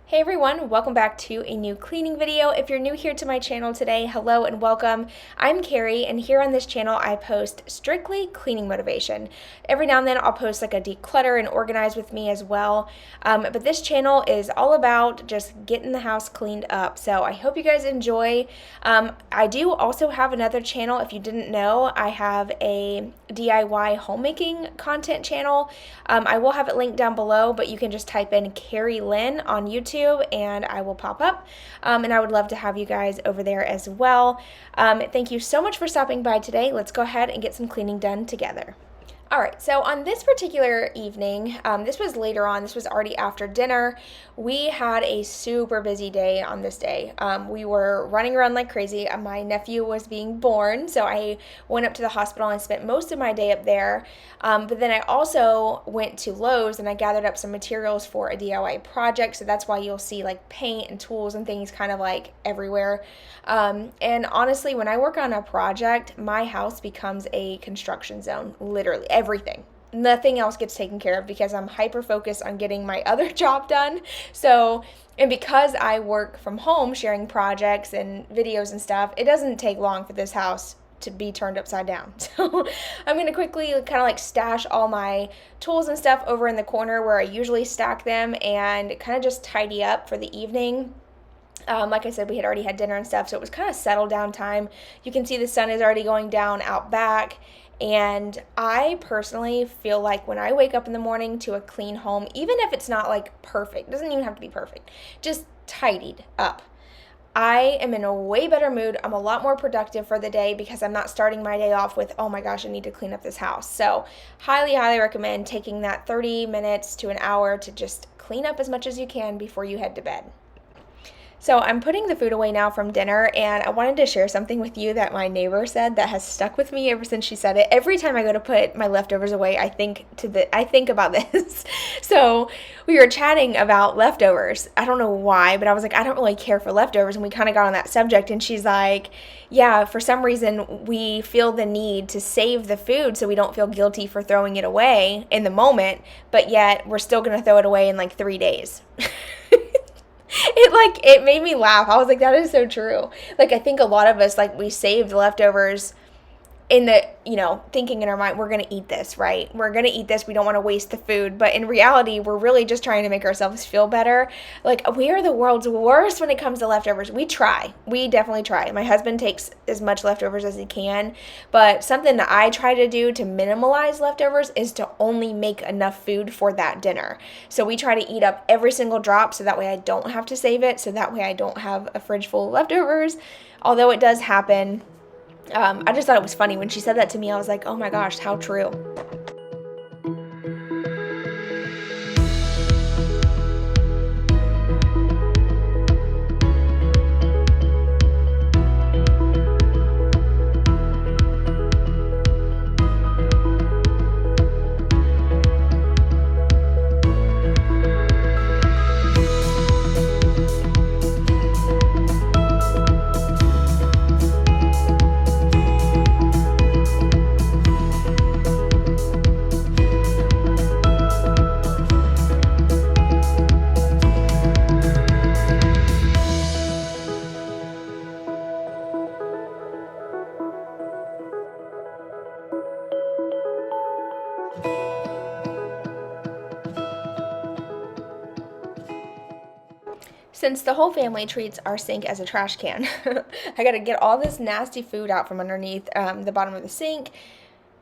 Hey everyone, welcome back to a new cleaning video. If you're new here to my channel today, hello and welcome. I'm Carrie, and here on this channel I post strictly cleaning motivation. Every now and then I'll post like a declutter and organize with me as well, but this channel is all about just getting the house cleaned up, so I hope you guys enjoy. I do also have another channel. If you didn't know, I have a DIY homemaking content channel. I will have it linked down below, but you can just type in Carrie Lynn on YouTube and I will pop up, and I would love to have you guys over there as well. Thank you so much for stopping by today. Let's go ahead and get some cleaning done together. All right, so on this particular evening, this was later on, this was already after dinner, we had a super busy day on this day. We were running around like crazy. My nephew was being born, so I went up to the hospital and spent most of my day up there. But then I also went to Lowe's and I gathered up some materials for a DIY project, so that's why you'll see like paint and tools and things kind of like everywhere. And honestly, when I work on a project, my house becomes a construction zone, literally everything. Nothing else gets taken care of because I'm hyper focused on getting my other job done. So, and because I work from home sharing projects and videos and stuff, it doesn't take long for this house to be turned upside down. So I'm going to quickly kind of like stash all my tools and stuff over in the corner where I usually stack them and kind of just tidy up for the evening. Like I said, we had already had dinner and stuff, so it was kind of settle down time. You can see the sun is already going down out back, and I personally feel like when I wake up in the morning to a clean home, even if it's not like perfect, it doesn't even have to be perfect, just tidied up, I am in a way better mood. I'm a lot more productive for the day because I'm not starting my day off with, oh my gosh, I need to clean up this house. So highly, highly recommend taking that 30 minutes to an hour to just clean up as much as you can before you head to bed. So I'm putting the food away now from dinner, and I wanted to share something with you that my neighbor said that has stuck with me ever since she said it. Every time I go to put my leftovers away, I think about this. So we were chatting about leftovers. I don't know why, but I was like, I don't really care for leftovers, and we kind of got on that subject, and she's like, yeah, for some reason we feel the need to save the food so we don't feel guilty for throwing it away in the moment, but yet we're still going to throw it away in like 3 days. It made me laugh. I was like, that is so true. Like, I think a lot of us, like, we saved leftovers in the, thinking in our mind, we're going to eat this, right? We're going to eat this. We don't want to waste the food. But in reality, we're really just trying to make ourselves feel better. Like, we are the world's worst when it comes to leftovers. We try. We definitely try. My husband takes as much leftovers as he can. But something that I try to do to minimize leftovers is to only make enough food for that dinner. So we try to eat up every single drop so that way I don't have to save it. So that way I don't have a fridge full of leftovers. Although it does happen. I just thought it was funny when she said that to me. I was like, oh my gosh, how true. Since the whole family treats our sink as a trash can, I gotta get all this nasty food out from underneath the bottom of the sink.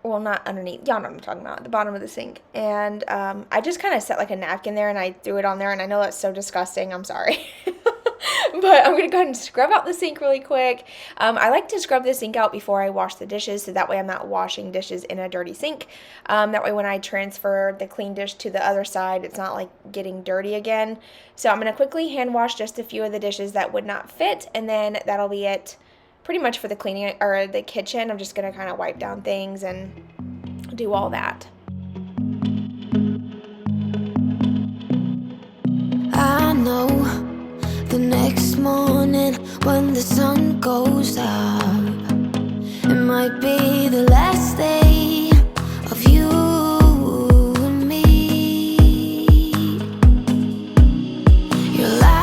Well, not underneath, y'all know what I'm talking about, the bottom of the sink. And I just kind of set like a napkin there and I threw it on there, and I know that's so disgusting, I'm sorry. But I'm going to go ahead and scrub out the sink really quick. I like to scrub the sink out before I wash the dishes, so that way I'm not washing dishes in a dirty sink. That way when I transfer the clean dish to the other side, it's not like getting dirty again. So I'm going to quickly hand wash just a few of the dishes that would not fit, and then that'll be it pretty much for the cleaning or the kitchen. I'm just going to kind of wipe down things and do all that. I know the next morning when the sun goes up, it might be the last day of you and me. Your life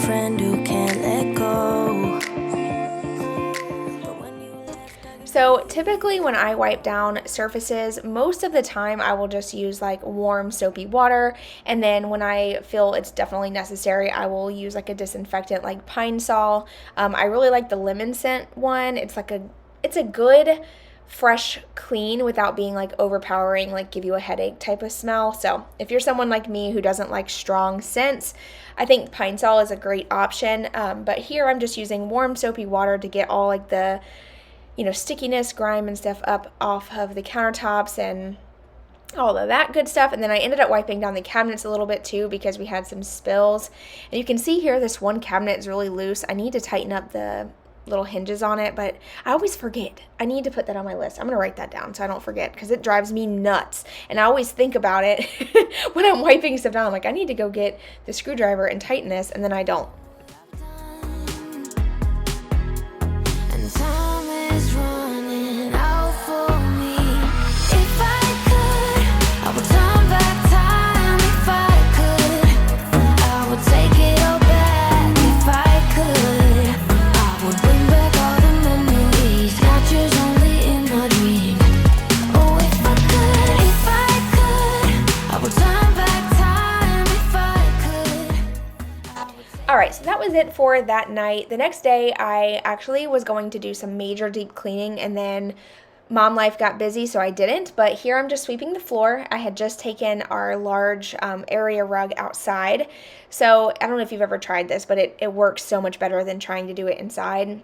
friend who can't let go. So typically when I wipe down surfaces, most of the time I will just use like warm soapy water, and then when I feel it's definitely necessary, I will use like a disinfectant like Pine Sol. I really like the lemon scent one. It's a good fresh clean without being like overpowering, like give you a headache type of smell. So if you're someone like me who doesn't like strong scents, I think Pine Sol is a great option. But here I'm just using warm soapy water to get all like the stickiness, grime, and stuff up off of the countertops and all of that good stuff. And then I ended up wiping down the cabinets a little bit too because we had some spills. And you can see here this one cabinet is really loose. I need to tighten up the little hinges on it, but I always forget. I need to put that on my list. I'm going to write that down so I don't forget because it drives me nuts. And I always think about it when I'm wiping stuff down. I'm like, I need to go get the screwdriver and tighten this, and then I don't. Alright, so that was it for that night. The next day, I actually was going to do some major deep cleaning, and then mom life got busy, so I didn't. But here I'm just sweeping the floor. I had just taken our large area rug outside. So I don't know if you've ever tried this, but it works so much better than trying to do it inside.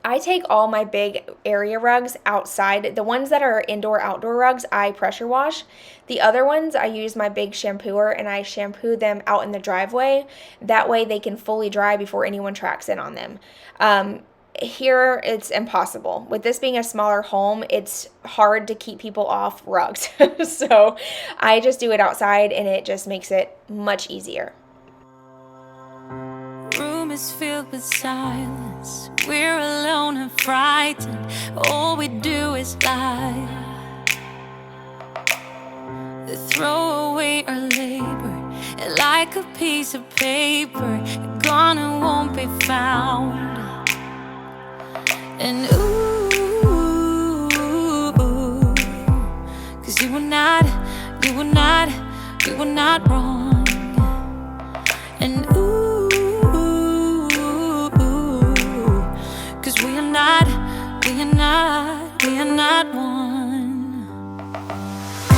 I take all my big area rugs outside. The ones that are indoor-outdoor rugs, I pressure wash. The other ones, I use my big shampooer and I shampoo them out in the driveway. That way they can fully dry before anyone tracks in on them. Here, it's impossible. With this being a smaller home, it's hard to keep people off rugs. So I just do it outside, and it just makes it much easier. Room is filled with silence. We're alone and frightened. All we do is lie. They throw away our labor like a piece of paper, gone and won't be found. And ooh, 'cause you were not wrong. And ooh, 'cause we are not one.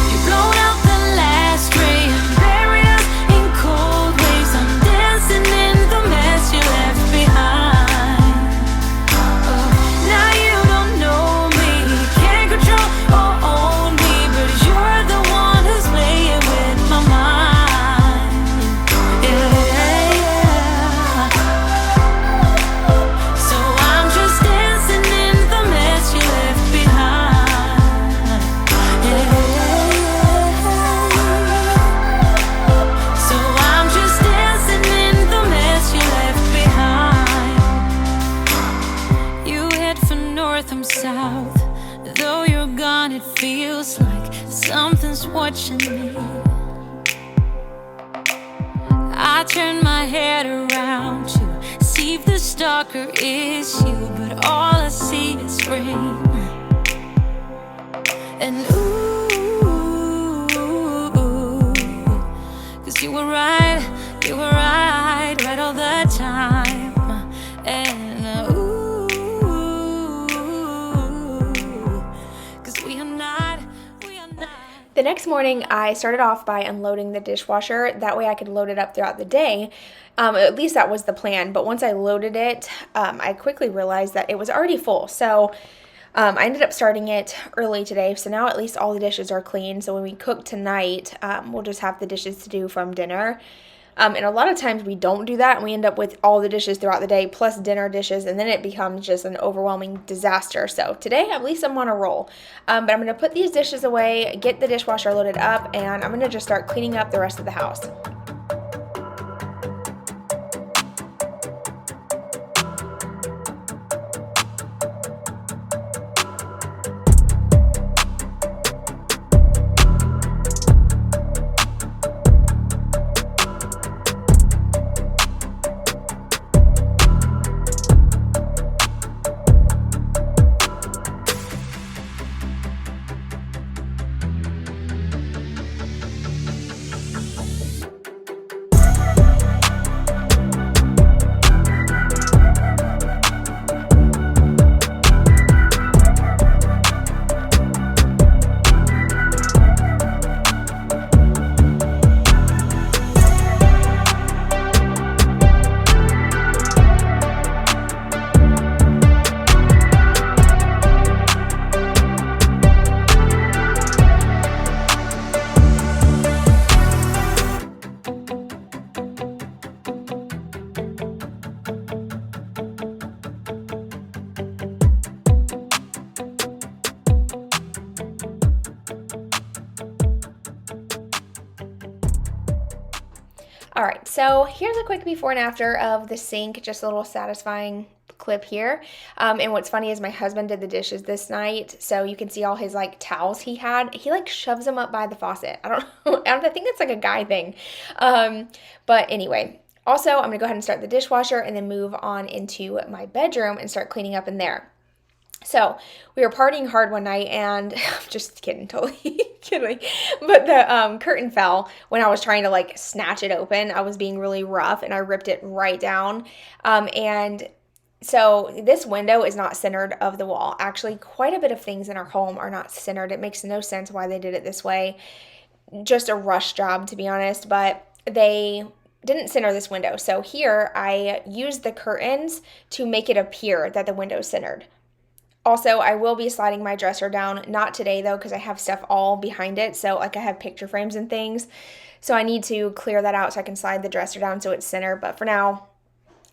You've blown out the last ray and buried us in cold waves. I'm dancing in the mess you left behind. Now you don't know me, can't control or own me, but you're the one who's playing with my mind. Yeah. So I'm just dancing in the mess you left behind. Yeah. So I'm just dancing in the mess you left behind. You head for north, I'm south. Though you're gone, it feels like something's watching me. I turn my head around to see if the stalker is you, but all I see is rain. And ooh, 'cause you were right all the time. And ooh, 'cause we are not. The next morning, I started off by unloading the dishwasher. That way I could load it up throughout the day. At least that was the plan. But once I loaded it, I quickly realized that it was already full. So I ended up starting it early today. So now at least all the dishes are clean. So when we cook tonight, we'll just have the dishes to do from dinner. And a lot of times we don't do that, and we end up with all the dishes throughout the day plus dinner dishes, and then it becomes just an overwhelming disaster. So today, at least I'm on a roll. But I'm going to put these dishes away, get the dishwasher loaded up, and I'm going to just start cleaning up the rest of the house. So here's a quick before and after of the sink, just a little satisfying clip here. And what's funny is my husband did the dishes this night, so you can see all his like towels he had. He like shoves them up by the faucet. I don't know. I think that's like a guy thing. But anyway, also I'm gonna go ahead and start the dishwasher and then move on into my bedroom and start cleaning up in there. So we were partying hard one night and just kidding, totally kidding. But the curtain fell when I was trying to like snatch it open. I was being really rough and I ripped it right down. And so this window is not centered of the wall. Actually, quite a bit of things in our home are not centered. It makes no sense why they did it this way. Just a rush job, to be honest, but they didn't center this window. So here I used the curtains to make it appear that the window is centered. Also, I will be sliding my dresser down, not today though, because I have stuff all behind it. So like I have picture frames and things. So I need to clear that out so I can slide the dresser down so it's centered. But for now,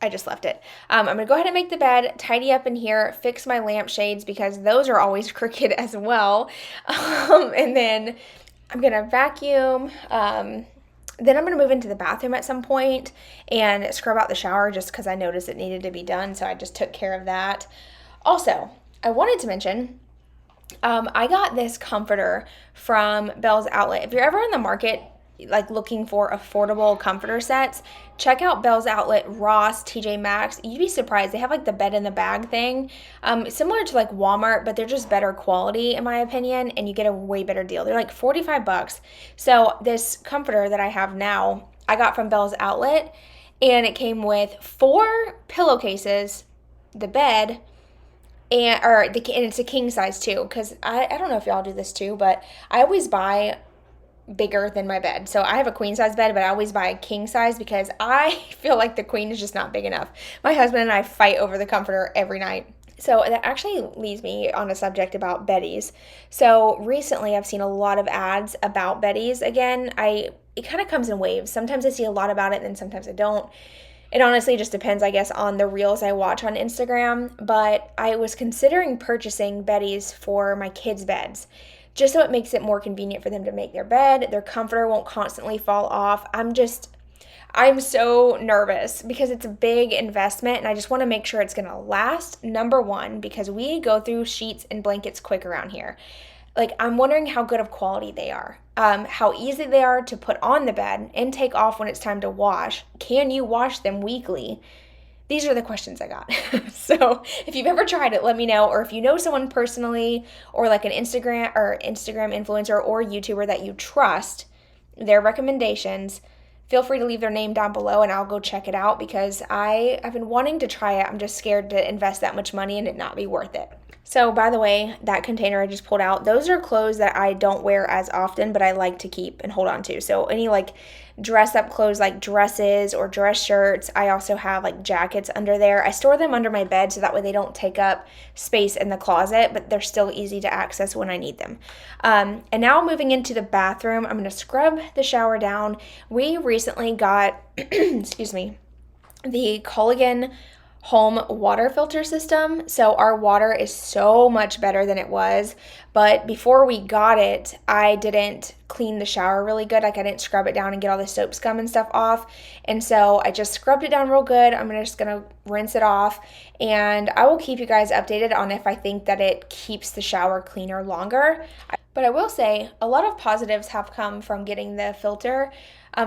I just left it. I'm going to go ahead and make the bed, tidy up in here, fix my lampshades because those are always crooked as well. And then I'm going to vacuum. Then I'm going to move into the bathroom at some point and scrub out the shower just because I noticed it needed to be done. So I just took care of that. Also, I wanted to mention, I got this comforter from Bell's Outlet. If you're ever in the market, like looking for affordable comforter sets, check out Bell's Outlet, Ross, TJ Maxx. You'd be surprised. They have like the bed in the bag thing, similar to like Walmart, but they're just better quality in my opinion, and you get a way better deal. They're like $45. So this comforter that I have now, I got from Bell's Outlet, and it came with 4 pillowcases, the bed, and it's a king size too, because I don't know if y'all do this too, but I always buy bigger than my bed. So I have a queen size bed, but I always buy a king size because I feel like the queen is just not big enough. My husband and I fight over the comforter every night. So that actually leads me on a subject about beddies. So recently I've seen a lot of ads about beddies again. It kind of comes in waves. Sometimes I see a lot about it and then sometimes I don't. It honestly just depends, I guess, on the reels I watch on Instagram, but I was considering purchasing beddies for my kids' beds, just so it makes it more convenient for them to make their bed. Their comforter won't constantly fall off. I'm so nervous because it's a big investment and I just want to make sure it's going to last, number one, because we go through sheets and blankets quick around here. Like, I'm wondering how good of quality they are, how easy they are to put on the bed and take off when it's time to wash. Can you wash them weekly? These are the questions I got. So if you've ever tried it, let me know. Or if you know someone personally or like an Instagram influencer or YouTuber that you trust, their recommendations, feel free to leave their name down below and I'll go check it out because I've been wanting to try it. I'm just scared to invest that much money and it not be worth it. So by the way, that container I just pulled out, those are clothes that I don't wear as often, but I like to keep and hold on to. So any like dress up clothes like dresses or dress shirts, I also have like jackets under there. I store them under my bed so that way they don't take up space in the closet, but they're still easy to access when I need them. And now moving into the bathroom, I'm going to scrub the shower down. We recently got, excuse me, the Culligan home water filter system. So our water is so much better than it was, but before we got it, I didn't clean the shower really good. Like I didn't scrub it down and get all the soap scum and stuff off. And so I just scrubbed it down real good. I'm just going to rinse it off and I will keep you guys updated on if I think that it keeps the shower cleaner longer. But I will say a lot of positives have come from getting the filter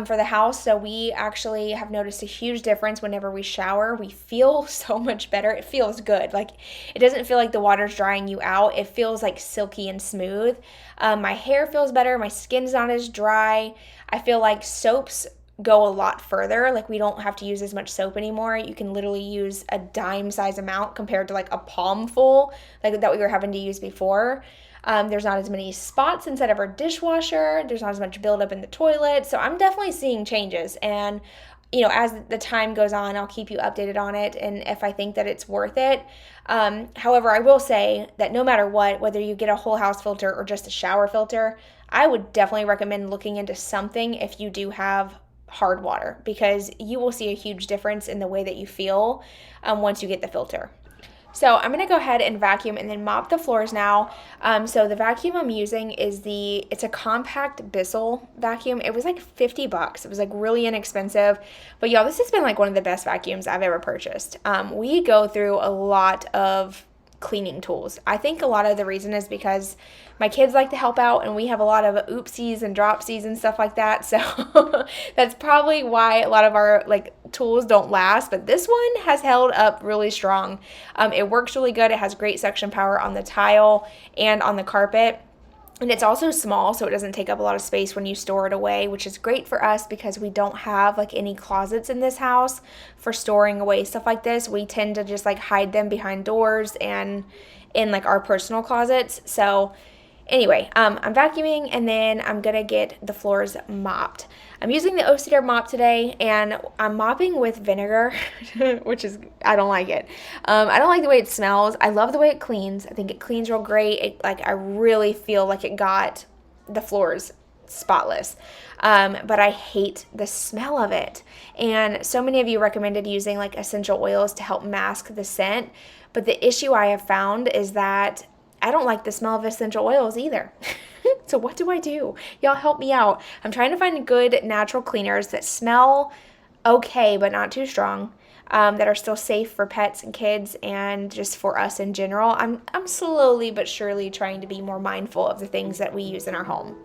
for the house. So we actually have noticed a huge difference whenever we shower. We feel so much better. It feels good. Like it doesn't feel like the water's drying you out. It feels like silky and smooth. My hair feels better. My skin's not as dry. I feel like soaps go a lot further. Like we don't have to use as much soap anymore. You can literally use a dime size amount compared to like a palm full like that we were having to use before. There's not as many spots inside of our dishwasher. There's not as much buildup in the toilet. So I'm definitely seeing changes. And, you know, as the time goes on, I'll keep you updated on it and if I think that it's worth it. However, I will say that no matter what, whether you get a whole house filter or just a shower filter, I would definitely recommend looking into something if you do have hard water because you will see a huge difference in the way that you feel once you get the filter. So I'm going to go ahead and vacuum and then mop the floors now. So the vacuum I'm using is it's a compact Bissell vacuum. It was like $50. It was like really inexpensive. But y'all, this has been like one of the best vacuums I've ever purchased. We go through a lot of cleaning tools. I think a lot of the reason is because my kids like to help out and we have a lot of oopsies and dropsies and stuff like that. So that's probably why a lot of our like tools don't last, but this one has held up really strong. It works really good. It has great suction power on the tile and on the carpet. And it's also small, so it doesn't take up a lot of space when you store it away, which is great for us because we don't have like any closets in this house for storing away stuff like this. We tend to just like hide them behind doors and in like our personal closets. So anyway, I'm vacuuming and then I'm gonna get the floors mopped. I'm using the O-Cedar mop today and I'm mopping with vinegar, which is, I don't like it. I don't like the way it smells. I love the way it cleans. I think it cleans real great. I really feel like it got the floors spotless. But I hate the smell of it. And so many of you recommended using like essential oils to help mask the scent. But the issue I have found is that I don't like the smell of essential oils either. So what do I do? Y'all help me out. I'm trying to find good natural cleaners that smell okay but not too strong, that are still safe for pets and kids and just for us in general. I'm slowly but surely trying to be more mindful of the things that we use in our home.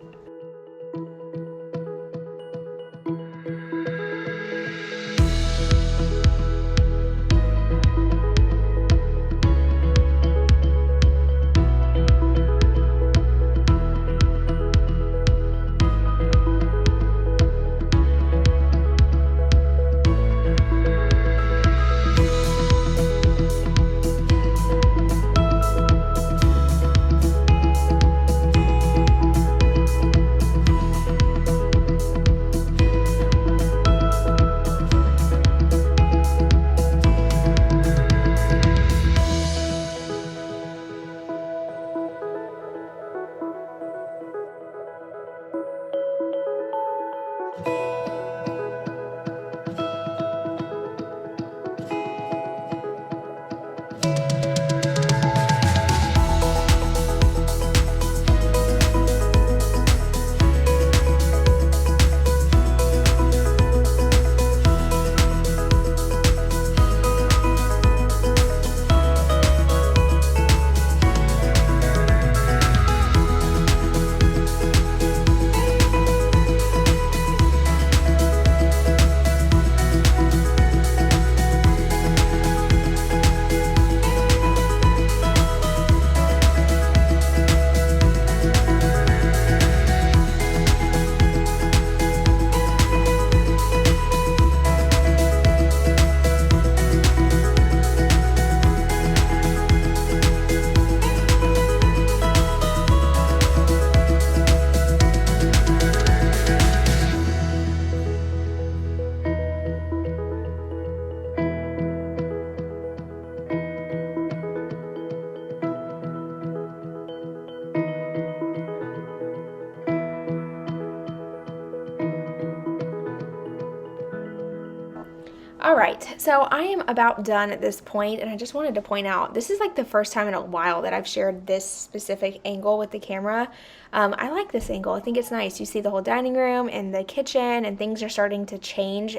All right, so I am about done at this point, and I just wanted to point out, this is like the first time in a while that I've shared this specific angle with the camera. I like this angle. I think it's nice. You see the whole dining room and the kitchen, and things are starting to change.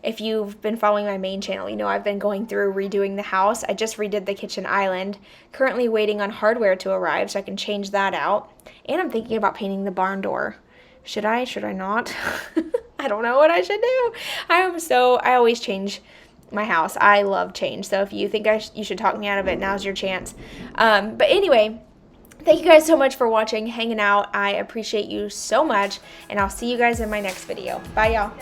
If you've been following my main channel, you know I've been going through redoing the house. I just redid the kitchen island, currently waiting on hardware to arrive so I can change that out. And I'm thinking about painting the barn door. Should I? Should I not? I don't know what I should do. I always change my house. I love change. So if you think you should talk me out of it, now's your chance. But anyway, thank you guys so much for watching, hanging out. I appreciate you so much, and I'll see you guys in my next video. Bye, y'all.